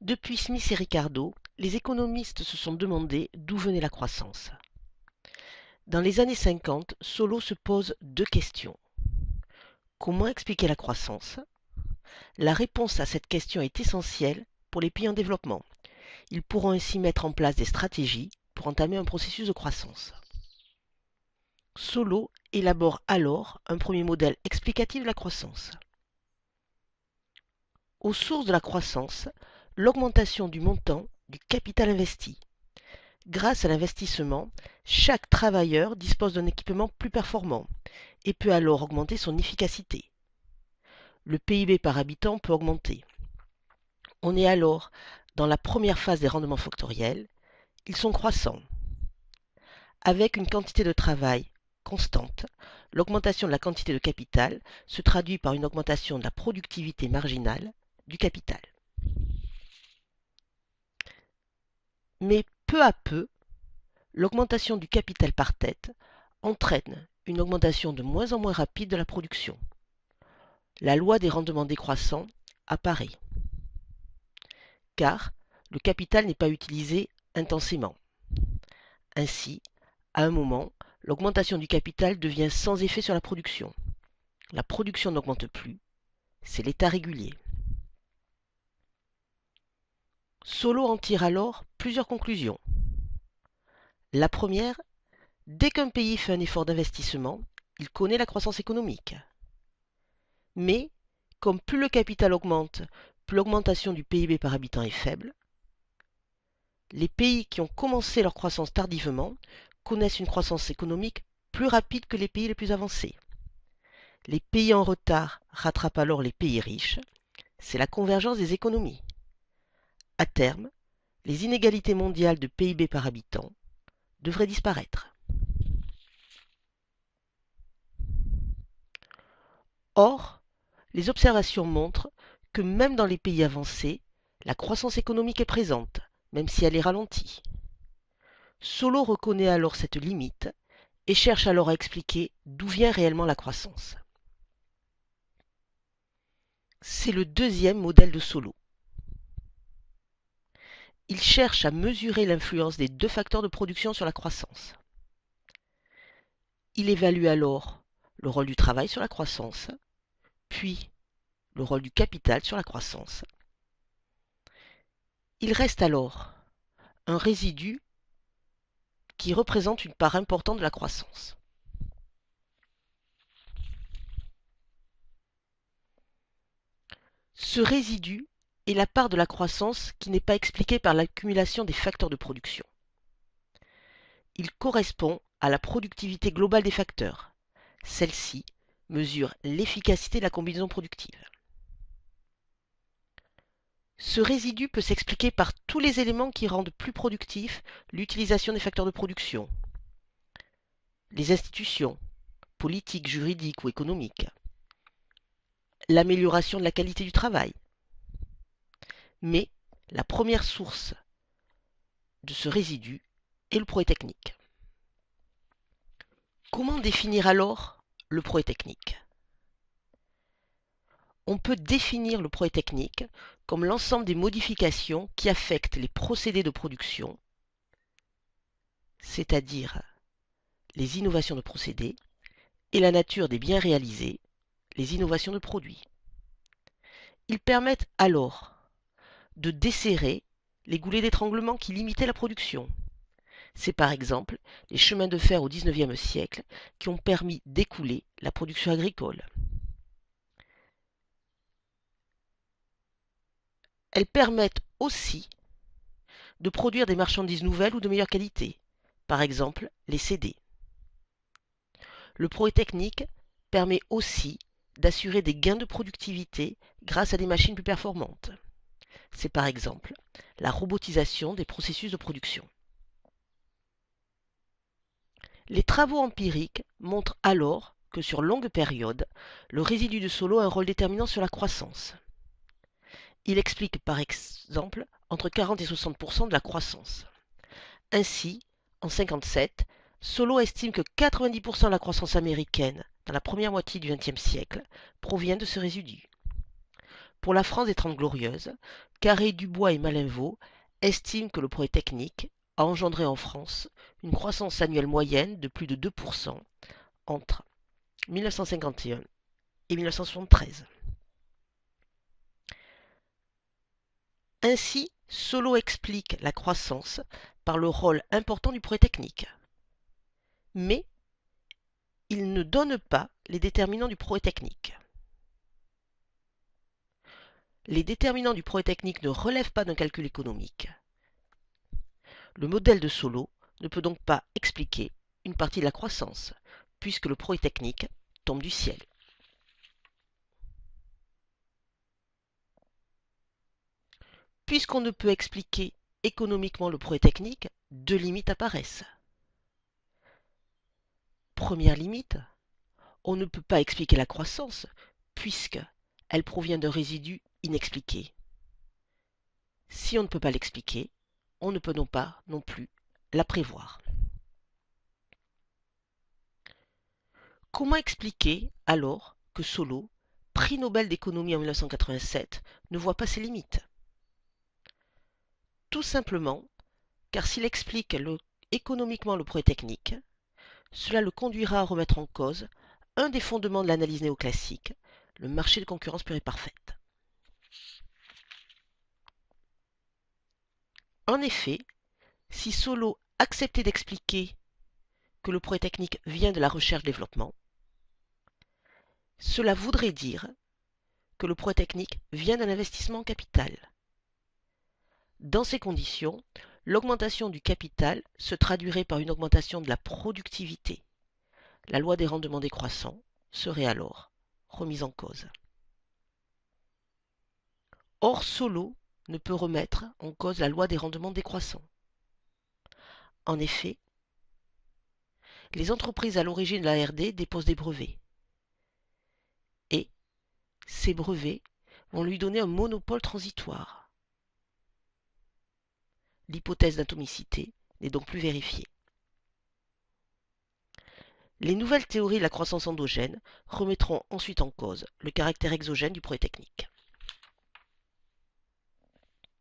Depuis Smith et Ricardo, les économistes se sont demandé d'où venait la croissance. Dans les années 50, Solow se pose deux questions. Comment expliquer la croissance? La réponse à cette question est essentielle pour les pays en développement. Ils pourront ainsi mettre en place des stratégies pour entamer un processus de croissance. Solow élabore alors un premier modèle explicatif de la croissance. Aux sources de la croissance, l'augmentation du montant du capital investi. Grâce à l'investissement, chaque travailleur dispose d'un équipement plus performant et peut alors augmenter son efficacité. Le PIB par habitant peut augmenter. On est alors dans la première phase des rendements factoriels. Ils sont croissants. Avec une quantité de travail constante, l'augmentation de la quantité de capital se traduit par une augmentation de la productivité marginale du capital. Mais peu à peu, l'augmentation du capital par tête entraîne une augmentation de moins en moins rapide de la production. La loi des rendements décroissants apparaît, car le capital n'est pas utilisé intensément. Ainsi, à un moment, l'augmentation du capital devient sans effet sur la production. La production n'augmente plus, c'est l'état régulier. Solow en tire alors plusieurs conclusions. La première, dès qu'un pays fait un effort d'investissement, il connaît la croissance économique. Mais, comme plus le capital augmente, plus l'augmentation du PIB par habitant est faible, les pays qui ont commencé leur croissance tardivement connaissent une croissance économique plus rapide que les pays les plus avancés. Les pays en retard rattrapent alors les pays riches. C'est la convergence des économies. À terme, les inégalités mondiales de PIB par habitant devraient disparaître. Or, les observations montrent que même dans les pays avancés, la croissance économique est présente, même si elle est ralentie. Solow reconnaît alors cette limite et cherche alors à expliquer d'où vient réellement la croissance. C'est le deuxième modèle de Solow. Il cherche à mesurer l'influence des deux facteurs de production sur la croissance. Il évalue alors le rôle du travail sur la croissance, puis le rôle du capital sur la croissance. Il reste alors un résidu qui représente une part importante de la croissance. Ce résidu est la part de la croissance qui n'est pas expliquée par l'accumulation des facteurs de production. Il correspond à la productivité globale des facteurs. Celle-ci mesure l'efficacité de la combinaison productive. Ce résidu peut s'expliquer par tous les éléments qui rendent plus productif l'utilisation des facteurs de production. Les institutions, politiques, juridiques ou économiques. L'amélioration de la qualité du travail. Mais la première source de ce résidu est le progrès technique. Comment définir alors le progrès technique? On peut définir le progrès technique comme l'ensemble des modifications qui affectent les procédés de production, c'est-à-dire les innovations de procédés, et la nature des biens réalisés, les innovations de produits. Ils permettent alors de desserrer les goulets d'étranglement qui limitaient la production. C'est par exemple les chemins de fer au XIXe siècle qui ont permis d'écouler la production agricole. Elles permettent aussi de produire des marchandises nouvelles ou de meilleure qualité, par exemple les CD. Le progrès technique permet aussi d'assurer des gains de productivité grâce à des machines plus performantes. C'est par exemple la robotisation des processus de production. Les travaux empiriques montrent alors que sur longue période, le résidu de Solow a un rôle déterminant sur la croissance. Il explique par exemple entre 40 et 60% de la croissance. Ainsi, en 1957, Solow estime que 90% de la croissance américaine dans la première moitié du XXe siècle provient de ce résidu. Pour la France des Trente Glorieuses, Carré-Dubois et Malinvaud estiment que le progrès technique a engendré en France une croissance annuelle moyenne de plus de 2% entre 1951 et 1973. Ainsi, Solow explique la croissance par le rôle important du progrès technique. Mais il ne donne pas les déterminants du progrès technique. Les déterminants du progrès technique ne relèvent pas d'un calcul économique. Le modèle de Solow ne peut donc pas expliquer une partie de la croissance, puisque le progrès technique tombe du ciel. Puisqu'on ne peut expliquer économiquement le progrès technique, deux limites apparaissent. Première limite, on ne peut pas expliquer la croissance, puisqu'elle provient d'un résidu inexpliqué. Si on ne peut pas l'expliquer, on ne peut donc pas non plus la prévoir. Comment expliquer alors que Solow, prix Nobel d'économie en 1987, ne voit pas ses limites? Tout simplement car s'il explique économiquement le progrès technique, cela le conduira à remettre en cause un des fondements de l'analyse néoclassique, le marché de concurrence pure et parfaite. En effet, si Solow acceptait d'expliquer que le progrès technique vient de la recherche-développement, cela voudrait dire que le progrès technique vient d'un investissement en capital. Dans ces conditions, l'augmentation du capital se traduirait par une augmentation de la productivité. La loi des rendements décroissants serait alors remise en cause. Or, Solow ne peut remettre en cause la loi des rendements décroissants. En effet, les entreprises à l'origine de la R&D déposent des brevets. Et ces brevets vont lui donner un monopole transitoire. L'hypothèse d'atomicité n'est donc plus vérifiée. Les nouvelles théories de la croissance endogène remettront ensuite en cause le caractère exogène du progrès technique.